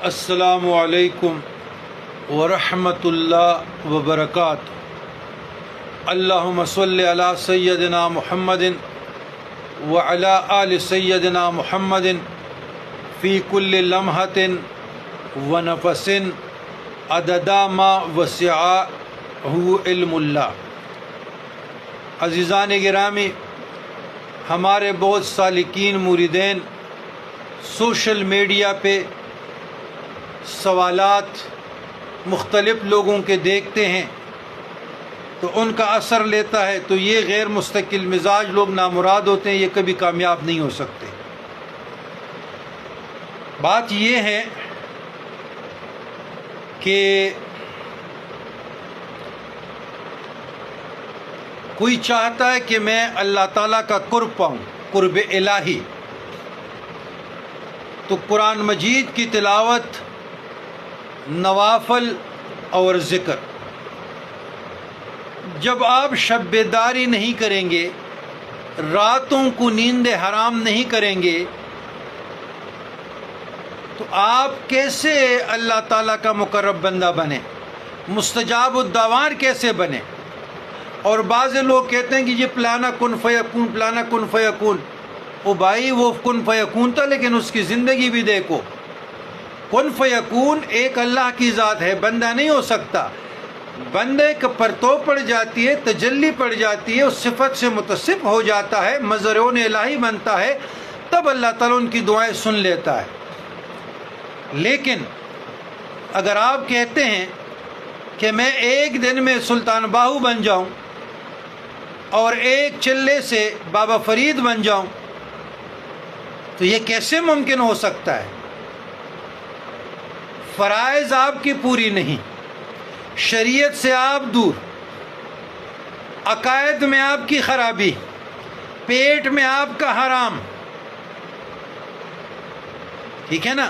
السلام علیکم ورحمۃ اللہ وبرکاتہ۔ اللہم صلی علی سیدنا محمد وعلی آل سیدنا محمد فی کل لمحۃ ونفس عدد ما وسعہ علم اللہ۔ عزیزان گرامی، ہمارے بہت سالکین مریدین سوشل میڈیا پہ سوالات مختلف لوگوں کے دیکھتے ہیں تو ان کا اثر لیتا ہے، تو یہ غیر مستقل مزاج لوگ نامراد ہوتے ہیں، یہ کبھی کامیاب نہیں ہو سکتے۔ بات یہ ہے کہ کوئی چاہتا ہے کہ میں اللہ تعالیٰ کا قرب پاؤں، قرب الہی، تو قرآن مجید کی تلاوت، نوافل اور ذکر۔ جب آپ شب بیداری نہیں کریں گے، راتوں کو نیند حرام نہیں کریں گے، تو آپ کیسے اللہ تعالیٰ کا مقرب بندہ بنے، مستجاب الدعوان کیسے بنے؟ اور بعض لوگ کہتے ہیں کہ یہ پلانا کن فیکون، پلانا کن فیکون۔ او بھائی، وہ کن فیکون تھا، لیکن اس کی زندگی بھی دیکھو۔ کن فیکون ایک اللہ کی ذات ہے، بندہ نہیں ہو سکتا۔ بندے کا پرتو پڑ جاتی ہے، تجلی پڑ جاتی ہے، اس صفت سے متصف ہو جاتا ہے، مظہرون الہی بنتا ہے، تب اللہ تعالیٰ ان کی دعائیں سن لیتا ہے۔ لیکن اگر آپ کہتے ہیں کہ میں ایک دن میں سلطان باہو بن جاؤں اور ایک چلے سے بابا فرید بن جاؤں، تو یہ کیسے ممکن ہو سکتا ہے؟ فرائض آپ کی پوری نہیں، شریعت سے آپ دور، عقائد میں آپ کی خرابی، پیٹ میں آپ کا حرام، ٹھیک ہے نا؟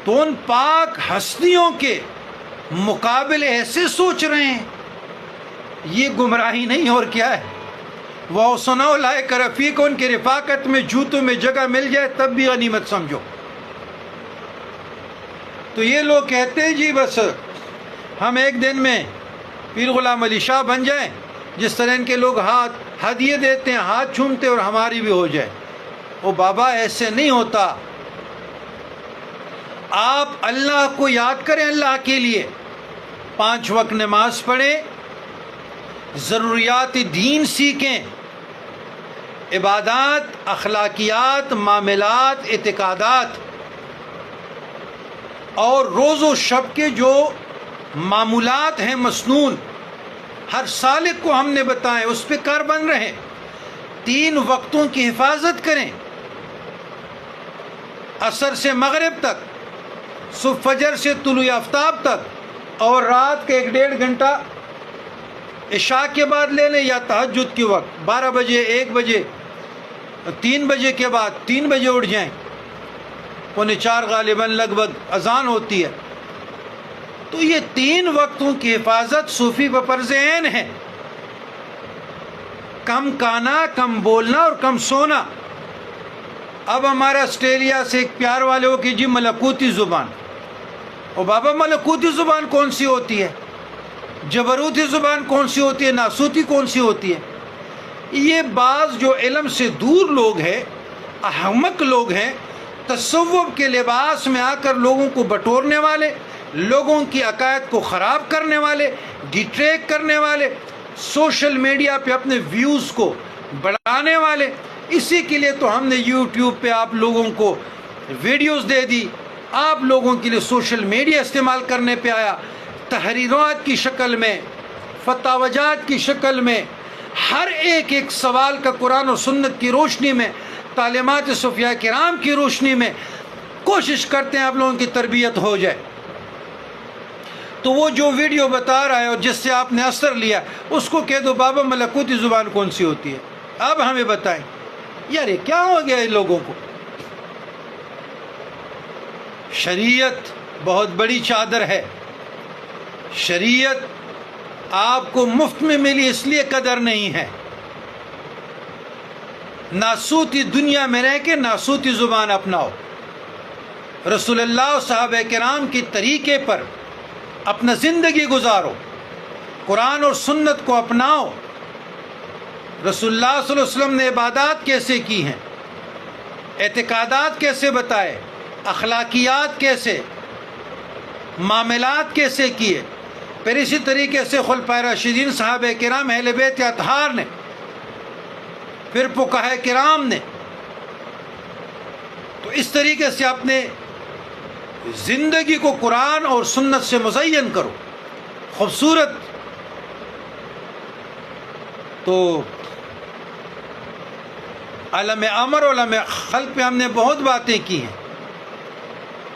تو ان پاک ہستیوں کے مقابلے ایسے سوچ رہے ہیں، یہ گمراہی نہیں اور کیا ہے؟ وَأَحْسَنَ أُولَٰئِكَ رَفِيقًا، ان کی رفاقت میں جوتوں میں جگہ مل جائے تب بھی غنیمت سمجھو۔ تو یہ لوگ کہتے ہیں جی بس ہم ایک دن میں پیر غلام علی شاہ بن جائیں، جس طرح ان کے لوگ ہاتھ ہدیے دیتے ہیں، ہاتھ چھومتے، اور ہماری بھی ہو جائے۔ او بابا، ایسے نہیں ہوتا۔ آپ اللہ کو یاد کریں، اللہ کے لیے 5 وقت نماز پڑھیں، ضروریات دین سیکھیں، عبادات، اخلاقیات، معاملات، اعتقادات، اور روز و شب کے جو معمولات ہیں مسنون، ہر سالک کو ہم نے بتائیں، اس پہ کار بن رہے ہیں۔ 3 وقتوں کی حفاظت کریں، عصر سے مغرب تک، صبح فجر سے طلوع آفتاب تک، اور رات کے 1-1.5 گھنٹہ عشاء کے بعد لے لیں، یا تہجد کے وقت 12 بجے، 1 بجے، 3 بجے کے بعد 3 بجے اٹھ جائیں، 3:45 غالباً لگ بھگ اذان ہوتی ہے۔ تو یہ 3 وقتوں کی حفاظت صوفی پر فرض عین ہے۔ کم کھانا، کم بولنا اور کم سونا۔ اب ہمارا آسٹریلیا سے ایک پیار والے ہو کہ جی ملکوتی زبان۔ او بابا، ملکوتی زبان کون سی ہوتی ہے؟ جبروتی زبان کون سی ہوتی ہے؟ ناسوتی کون سی ہوتی ہے؟ یہ بعض جو علم سے دور لوگ ہیں، احمق لوگ ہیں، تصوف کے لباس میں آ کر لوگوں کو بٹورنے والے، لوگوں کی عقائد کو خراب کرنے والے، ڈیٹریک کرنے والے، سوشل میڈیا پہ اپنے ویوز کو بڑھانے والے۔ اسی کے لیے تو ہم نے یوٹیوب پہ آپ لوگوں کو ویڈیوز دے دی، آپ لوگوں کے لیے سوشل میڈیا استعمال کرنے پہ آیا، تحریرات کی شکل میں، فتاوجات کی شکل میں، ہر ایک سوال کا قرآن و سنت کی روشنی میں، تعلیمات صوفیاء کرام کی روشنی میں کوشش کرتے ہیں آپ لوگوں کی تربیت ہو جائے۔ تو وہ جو ویڈیو بتا رہا ہے اور جس سے آپ نے اثر لیا، اس کو کہہ دو بابا ملکوتی زبان کون سی ہوتی ہے؟ اب ہمیں بتائیں یار، یہ کیا ہو گیا ان لوگوں کو؟ شریعت بہت بڑی چادر ہے، شریعت آپ کو مفت میں ملی، اس لیے قدر نہیں ہے۔ ناسوتی دنیا میں رہ کے ناسوتی زبان اپناؤ، رسول اللہ اور صحابہ کرام کے طریقے پر اپنا زندگی گزارو، قرآن اور سنت کو اپناؤ۔ رسول اللہ صلی اللہ علیہ وسلم نے عبادات کیسے کی ہیں، اعتقادات کیسے بتائے، اخلاقیات کیسے، معاملات کیسے کیے، پھر اسی طریقے سے خلفائے راشدین صحابہ کرام اہل بیت اطہار نے، پھر فقہاء کرام نے۔ تو اس طریقے سے اپنے زندگی کو قرآن اور سنت سے مزین کرو، خوبصورت۔ تو عالم امر اور عالم خلق پہ ہم نے بہت باتیں کی ہیں،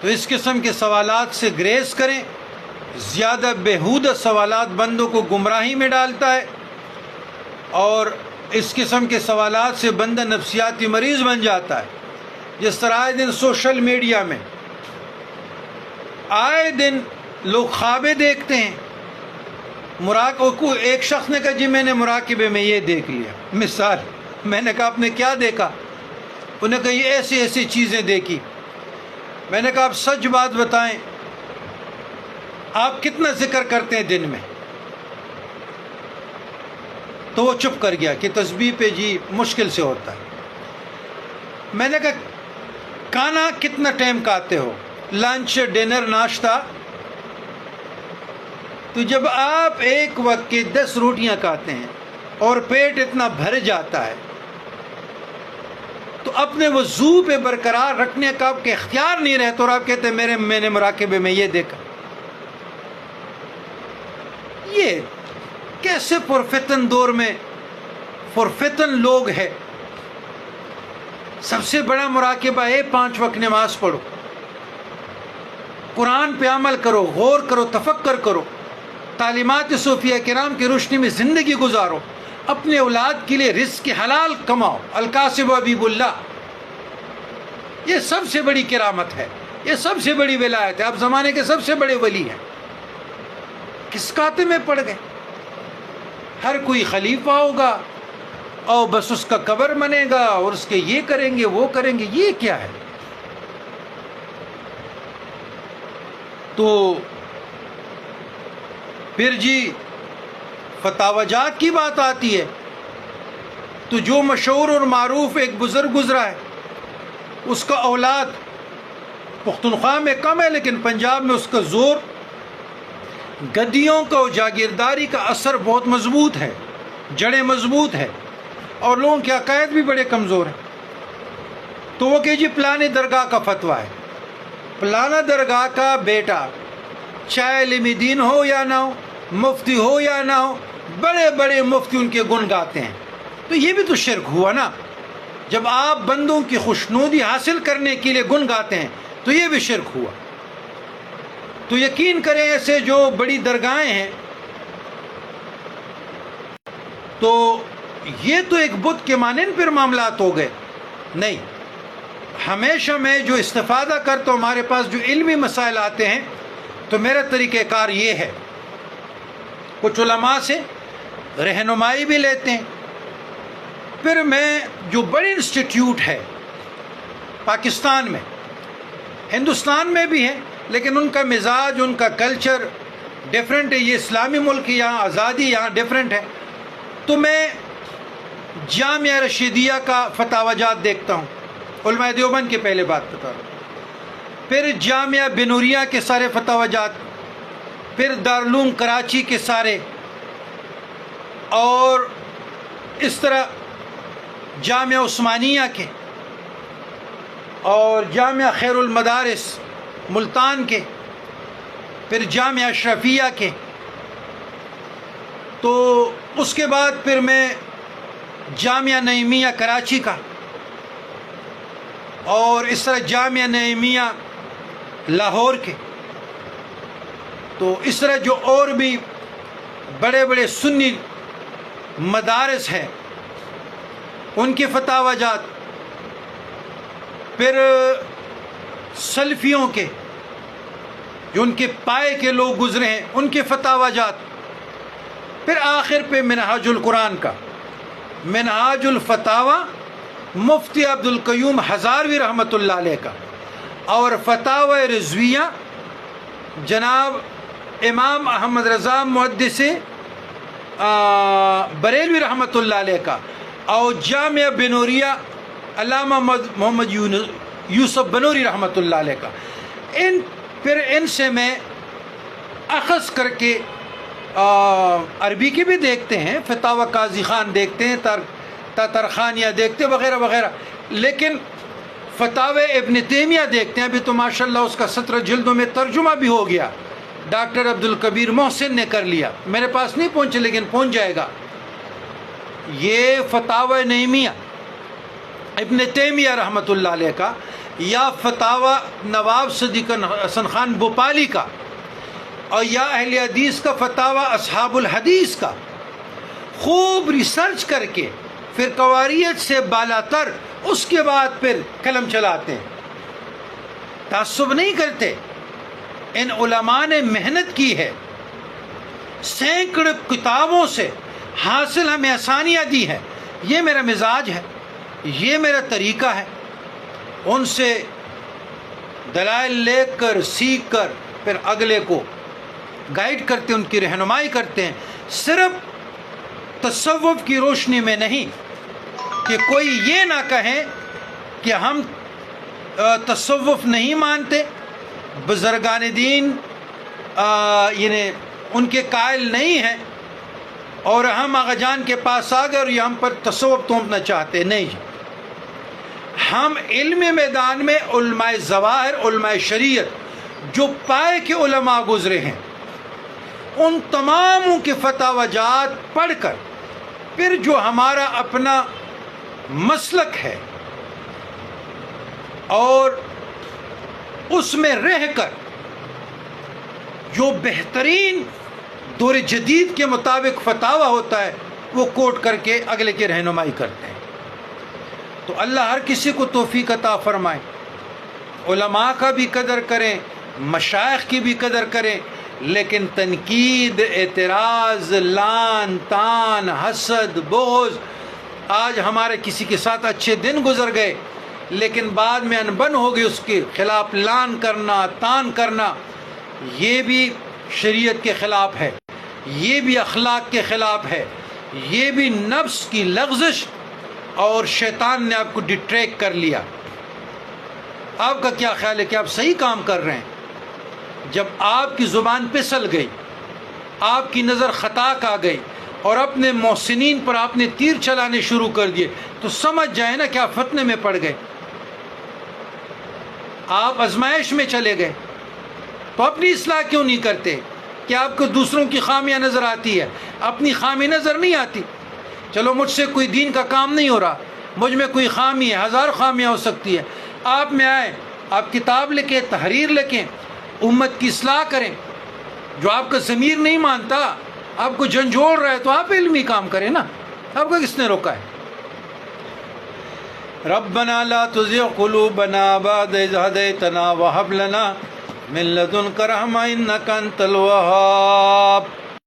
تو اس قسم کے سوالات سے گریز کریں۔ زیادہ بیہودہ سوالات بندوں کو گمراہی میں ڈالتا ہے، اور اس قسم کے سوالات سے بندہ نفسیاتی مریض بن جاتا ہے۔ جس طرح آئے دن سوشل میڈیا میں آئے دن لوگ خوابیں دیکھتے ہیں، ایک شخص نے کہا جی میں نے مراقبے میں یہ دیکھ لیا، مثال۔ میں نے کہا آپ نے کیا دیکھا؟ انہوں نے کہا یہ ایسی ایسی چیزیں دیکھی۔ میں نے کہا آپ سچ بات بتائیں، آپ کتنا ذکر کرتے ہیں دن میں؟ تو وہ چپ کر گیا کہ تسبیح پہ جی مشکل سے ہوتا ہے۔ میں نے کہا کھانا کتنا ٹائم کھاتے ہو، لنچ، ڈنر، ناشتہ؟ تو جب آپ ایک وقت کے 10 روٹیاں کھاتے ہیں اور پیٹ اتنا بھر جاتا ہے، تو اپنے وضو پہ برقرار رکھنے کا آپ کے اختیار نہیں رہتا، اور آپ کہتے ہیں میں نے مراقبے میں یہ دیکھا۔ یہ کیسے پرفتن دور میں پرفتن لوگ ہیں۔ سب سے بڑا مراقبہ ہے 5 وقت نماز پڑھو، قرآن پہ عمل کرو، غور کرو، تفکر کرو، تعلیمات صوفیہ کرام کی روشنی میں زندگی گزارو، اپنے اولاد کے لیے رزق حلال کماؤ۔ القاسب حبیب اللہ، یہ سب سے بڑی کرامت ہے، یہ سب سے بڑی ولایت ہے۔ آپ زمانے کے سب سے بڑے ولی ہیں، کس کاتے میں پڑ گئے؟ ہر کوئی خلیفہ ہوگا اور بس اس کا قبر بنے گا، اور اس کے یہ کریں گے وہ کریں گے، یہ کیا ہے؟ تو پھر جی فتاوی جات کی بات آتی ہے، تو جو مشہور اور معروف ایک بزرگ گزرا ہے، اس کا اولاد پختونخوا میں کم ہے، لیکن پنجاب میں اس کا زور، گدیوں کا اور جاگیرداری کا اثر بہت مضبوط ہے، جڑیں مضبوط ہے، اور لوگوں کے عقائد بھی بڑے کمزور ہیں۔ تو وہ کہ جی پلانے درگاہ کا فتویٰ ہے، پلانا درگاہ کا بیٹا چاہے علم دین ہو یا نہ ہو، مفتی ہو یا نہ ہو، بڑے بڑے مفتی ان کے گن گاتے ہیں، تو یہ بھی تو شرک ہوا نا۔ جب آپ بندوں کی خوشنودی حاصل کرنے کے لیے گن گاتے ہیں تو یہ بھی شرک ہوا۔ تو یقین کریں ایسے جو بڑی درگاہیں ہیں، تو یہ تو ایک بت کے مانند پھر معاملات ہو گئے۔ نہیں، ہمیشہ میں جو استفادہ کرتا ہوں، ہمارے پاس جو علمی مسائل آتے ہیں، تو میرا طریقہ کار یہ ہے، کچھ علماء سے رہنمائی بھی لیتے ہیں، پھر میں جو بڑے انسٹیٹیوٹ ہے پاکستان میں، ہندوستان میں بھی ہیں، لیکن ان کا مزاج، ان کا کلچر ڈیفرنٹ ہے، یہ اسلامی ملک ہے، یہاں آزادی، یہاں ڈیفرنٹ ہے، تو میں جامعہ رشیدیہ کا فتاوی جات دیکھتا ہوں، علماء دیوبند کی پہلے بات بتا رہا ہوں، پھر جامعہ بنوریہ کے سارے فتاوی جات، پھر دارالعلوم کراچی کے سارے، اور اس طرح جامعہ عثمانیہ کے، اور جامعہ خیر المدارس ملتان کے، پھر جامعہ اشرفیہ کے، تو اس کے بعد پھر میں جامعہ نعیمیہ کراچی کا، اور اس طرح جامعہ نعیمیہ لاہور کے، تو اس طرح جو اور بھی بڑے بڑے سنی مدارس ہیں ان کے فتاوی جات، پھر سلفیوں کے جو ان کے پائے کے لوگ گزرے ہیں ان کے فتاوی جات، پھر آخر پہ منہاج القرآن کا، منہاج الفتاوی مفتی عبد القیوم ہزاروی رحمۃ اللہ علیہ کا، اور فتاوی رضویہ جناب امام احمد رضا محدث بریلوی رحمۃ اللہ علیہ کا، اور جامعہ بنوریہ علامہ محمد یوسف بنوری رحمۃ اللہ علیہ کا، ان سے میں اخذ کر کے عربی کی بھی دیکھتے ہیں، فتاوی قاضی خان دیکھتے ہیں، ترخانیہ دیکھتے ہیں وغیرہ وغیرہ، لیکن فتاوی ابن تیمیہ دیکھتے ہیں۔ ابھی تو ماشاءاللہ اس کا 17 جلدوں میں ترجمہ بھی ہو گیا، ڈاکٹر عبدالکبیر محسن نے کر لیا، میرے پاس نہیں پہنچے لیکن پہنچ جائے گا۔ یہ فتاوی نیمیہ ابن تیمیہ رحمۃ اللہ علیہ کا، یا فتاوی نواب صدیق حسن خان بھوپالی کا، اور یا اہل حدیث کا فتاوی اصحاب الحدیث کا، خوب ریسرچ کر کے پھر قواریت سے بالا تر اس کے بعد پھر قلم چلاتے ہیں، تعصب نہیں کرتے۔ ان علماء نے محنت کی ہے، سینکڑوں کتابوں سے حاصل ہمیں آسانیاں دی ہیں۔ یہ میرا مزاج ہے، یہ میرا طریقہ ہے، ان سے دلائل لے کر سیکھ کر پھر اگلے کو گائیڈ کرتے، ان کی رہنمائی کرتے ہیں، صرف تصوف کی روشنی میں نہیں، کہ کوئی یہ نہ کہیں کہ ہم تصوف نہیں مانتے، بزرگان دین یعنی ان کے قائل نہیں ہیں، اور ہم آغا جان کے پاس آ گئے اور یہ ہم پر تصوف تومنا چاہتے، نہیں۔ ہم علم میدان میں علماء ظواہر، علماء شریعت جو پائے کے علماء گزرے ہیں، ان تماموں کے فتاوی جات پڑھ کر پھر جو ہمارا اپنا مسلک ہے اور اس میں رہ کر جو بہترین دور جدید کے مطابق فتاوی ہوتا ہے وہ کوٹ کر کے اگلے کی رہنمائی کرتے ہیں۔ تو اللہ ہر کسی کو توفیق عطا فرمائے، علماء کا بھی قدر کریں، مشائخ کی بھی قدر کریں، لیکن تنقید، اعتراض، لان تان، حسد، بغض، آج ہمارے کسی کے ساتھ اچھے دن گزر گئے لیکن بعد میں انبن ہو گئی، اس کے خلاف لان کرنا، تان کرنا، یہ بھی شریعت کے خلاف ہے، یہ بھی اخلاق کے خلاف ہے، یہ بھی نفس کی لغزش، اور شیطان نے آپ کو ڈٹریکٹ کر لیا۔ آپ کا کیا خیال ہے کہ آپ صحیح کام کر رہے ہیں؟ جب آپ کی زبان پھسل گئی، آپ کی نظر خطا آ گئی اور اپنے محسنین پر آپ نے تیر چلانے شروع کر دیے، تو سمجھ جائے نا کہ آپ فتنے میں پڑ گئے، آپ آزمائش میں چلے گئے۔ تو اپنی اصلاح کیوں نہیں کرتے؟ کہ آپ کو دوسروں کی خامیاں نظر آتی ہے، اپنی خامی نظر نہیں آتی؟ چلو مجھ سے کوئی دین کا کام نہیں ہو رہا، مجھ میں کوئی خامی ہے، ہزار خامیاں ہو سکتی ہے، آپ میں آئیں، آپ کتاب لکھیں، تحریر لکھیں، امت کی اصلاح کریں۔ جو آپ کا ضمیر نہیں مانتا، آپ کو جھنجھوڑ رہا ہے، تو آپ علمی کام کریں نا، آپ کو کس نے روکا ہے؟ ربنا لا تزغ قلوبنا بعد إذ هديتنا وهب لنا من لدنك رحمة إنك أنت الوهاب۔